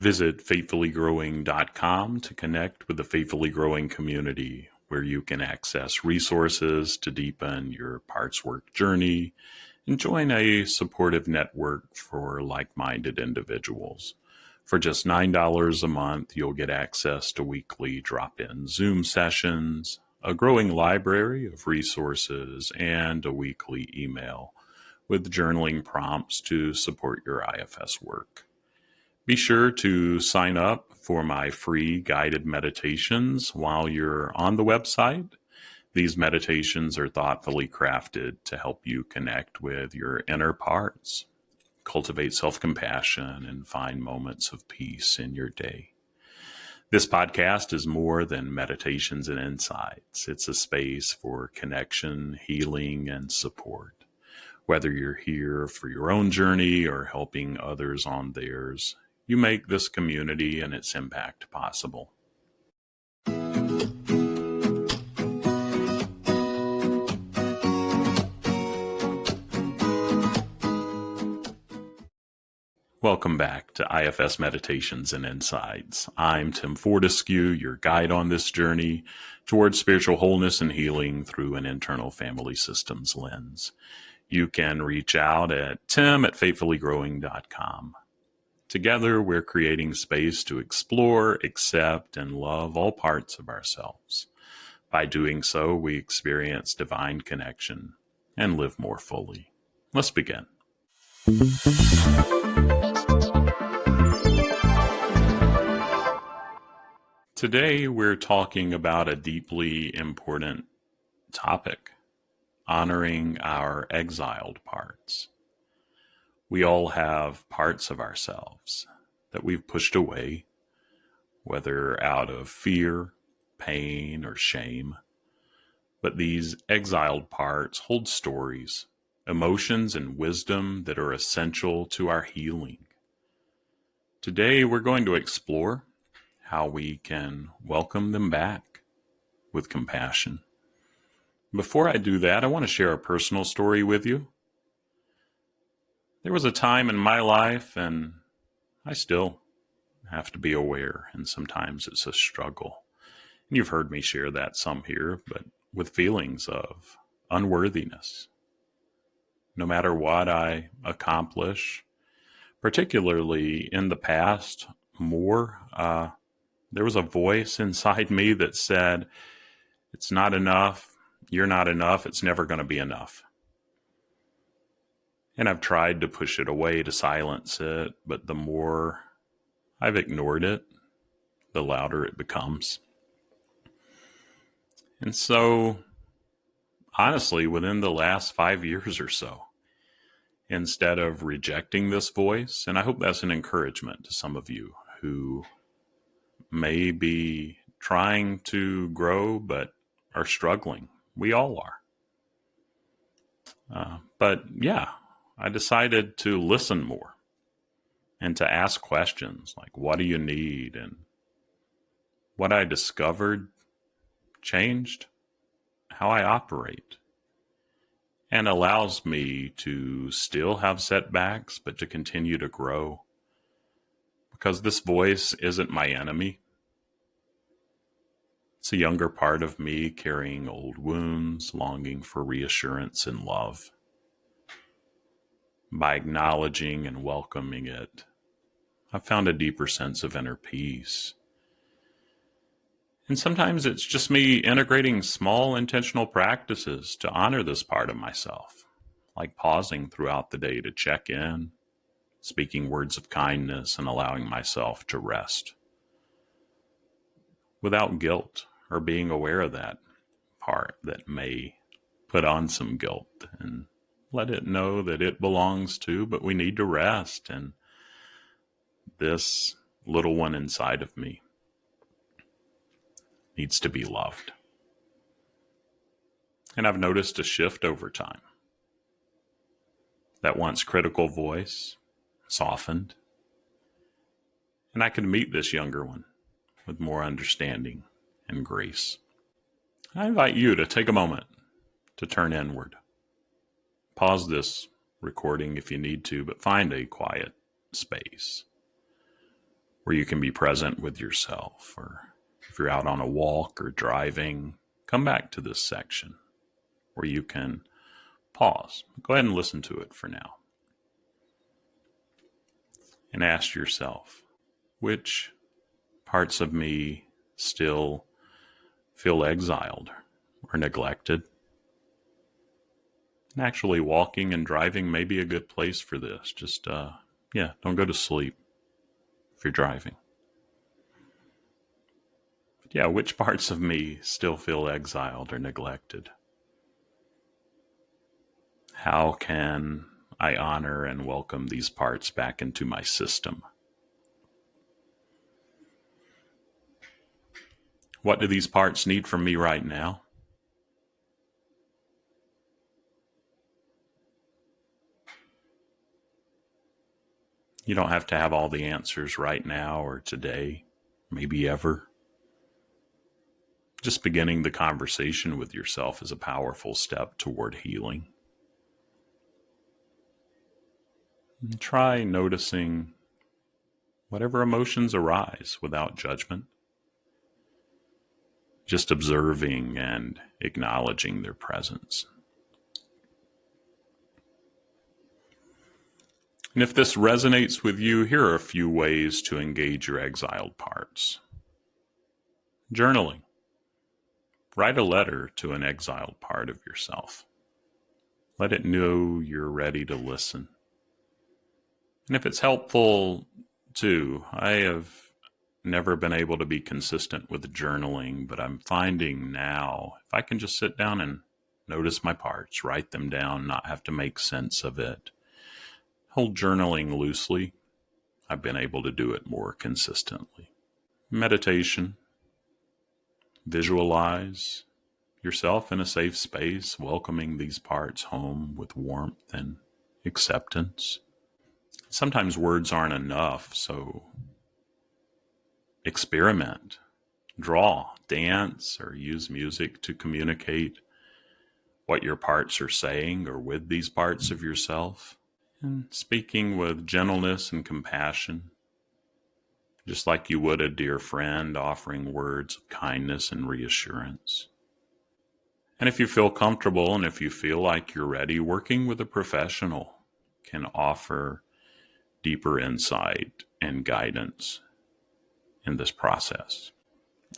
Visit faithfullygrowing.com to connect with the Faithfully Growing community, where you can access resources to deepen your parts work journey and join a supportive network for like-minded individuals. For just $9 a month, you'll get access to weekly drop-in Zoom sessions, a growing library of resources, and a weekly email with journaling prompts to support your IFS work. Be sure to sign up for my free guided meditations while you're on the website. These meditations are thoughtfully crafted to help you connect with your inner parts, cultivate self-compassion, and find moments of peace in your day. This podcast is more than meditations and insights. It's a space for connection, healing, and support. Whether you're here for your own journey or helping others on theirs, you make this community and its impact possible. Welcome back to IFS Meditations and Insights. I'm Tim Fortescue, your guide on this journey towards spiritual wholeness and healing through an internal family systems lens. You can reach out at tim@faithfullygrowing.com. Together, we're creating space to explore, accept, and love all parts of ourselves. By doing so, we experience divine connection and live more fully. Let's begin. Today, we're talking about a deeply important topic, honoring our exiled parts. We all have parts of ourselves that we've pushed away, whether out of fear, pain, or shame. But these exiled parts hold stories, emotions, and wisdom that are essential to our healing. Today, we're going to explore how we can welcome them back with compassion. Before I do that, I want to share a personal story with you. There was a time in my life, and I still have to be aware, and sometimes it's a struggle. And you've heard me share that some here, but with feelings of unworthiness. No matter what I accomplish, particularly in the past, there was a voice inside me that said, it's not enough, you're not enough, it's never going to be enough. And I've tried to push it away to silence it, but the more I've ignored it, the louder it becomes. And so, honestly, within the last 5 years or so, instead of rejecting this voice, and I hope that's an encouragement to some of you who may be trying to grow but are struggling. We all are. But yeah, I decided to listen more and to ask questions like, what do you need? And what I discovered changed how I operate and allows me to still have setbacks, but to continue to grow. Because this voice isn't my enemy. It's a younger part of me carrying old wounds, longing for reassurance and love. By acknowledging and welcoming it, I've found a deeper sense of inner peace. And sometimes it's just me integrating small intentional practices to honor this part of myself, like pausing throughout the day to check in, speaking words of kindness, and allowing myself to rest without guilt or being aware of that part that may put on some guilt and let it know that it belongs to, but we need to rest. And this little one inside of me needs to be loved. And I've noticed a shift over time. That once critical voice softened. And I can meet this younger one with more understanding and grace. I invite you to take a moment to turn inward. Pause this recording if you need to, but find a quiet space. where you can be present with yourself. Or if you're out on a walk or driving, come back to this section where you can pause. Go ahead and listen to it for now. And ask yourself, which parts of me still feel exiled or neglected? And actually, walking and driving may be a good place for this. Just, don't go to sleep if you're driving. But yeah, which parts of me still feel exiled or neglected? How can I honor and welcome these parts back into my system? What do these parts need from me right now? You don't have to have all the answers right now or today, maybe ever. Just beginning the conversation with yourself is a powerful step toward healing. And try noticing whatever emotions arise without judgment. Just observing and acknowledging their presence. And if this resonates with you, here are a few ways to engage your exiled parts. Journaling. Write a letter to an exiled part of yourself. Let it know you're ready to listen. And if it's helpful too, I have never been able to be consistent with journaling, but I'm finding now if I can just sit down and notice my parts, write them down, not have to make sense of it, hold journaling loosely, I've been able to do it more consistently. Meditation. Visualize yourself in a safe space, welcoming these parts home with warmth and acceptance. Sometimes words aren't enough, so experiment, draw, dance, or use music to communicate what your parts are saying or with these parts of yourself. And speaking with gentleness and compassion, just like you would a dear friend, offering words of kindness and reassurance. And if you feel comfortable and if you feel like you're ready, working with a professional can offer deeper insight and guidance in this process.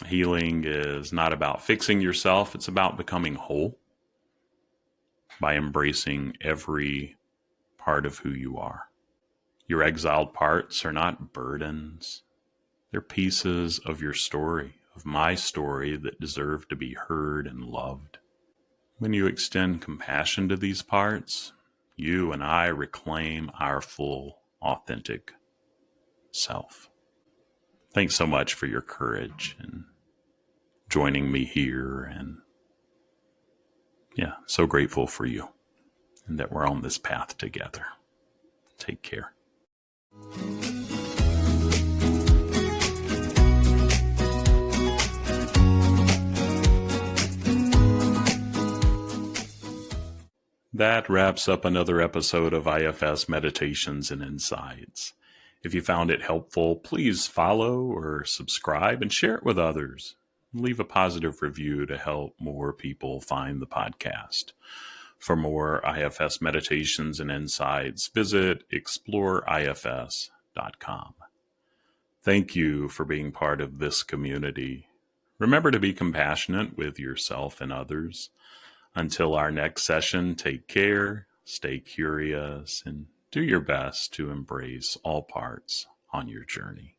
Healing is not about fixing yourself, it's about becoming whole by embracing every part of who you are. Your exiled parts are not burdens. They're pieces of your story, of my story, that deserve to be heard and loved. When you extend compassion to these parts, you and I reclaim our full, authentic self. Thanks so much for your courage and joining me here. And so grateful for you and that we're on this path together. Take care. That wraps up another episode of IFS Meditations and Insights. If you found it helpful, please follow or subscribe and share it with others. Leave a positive review to help more people find the podcast. For more IFS Meditations and Insights, visit exploreifs.com. Thank you for being part of this community. Remember to be compassionate with yourself and others. Until our next session, take care, stay curious, and do your best to embrace all parts on your journey.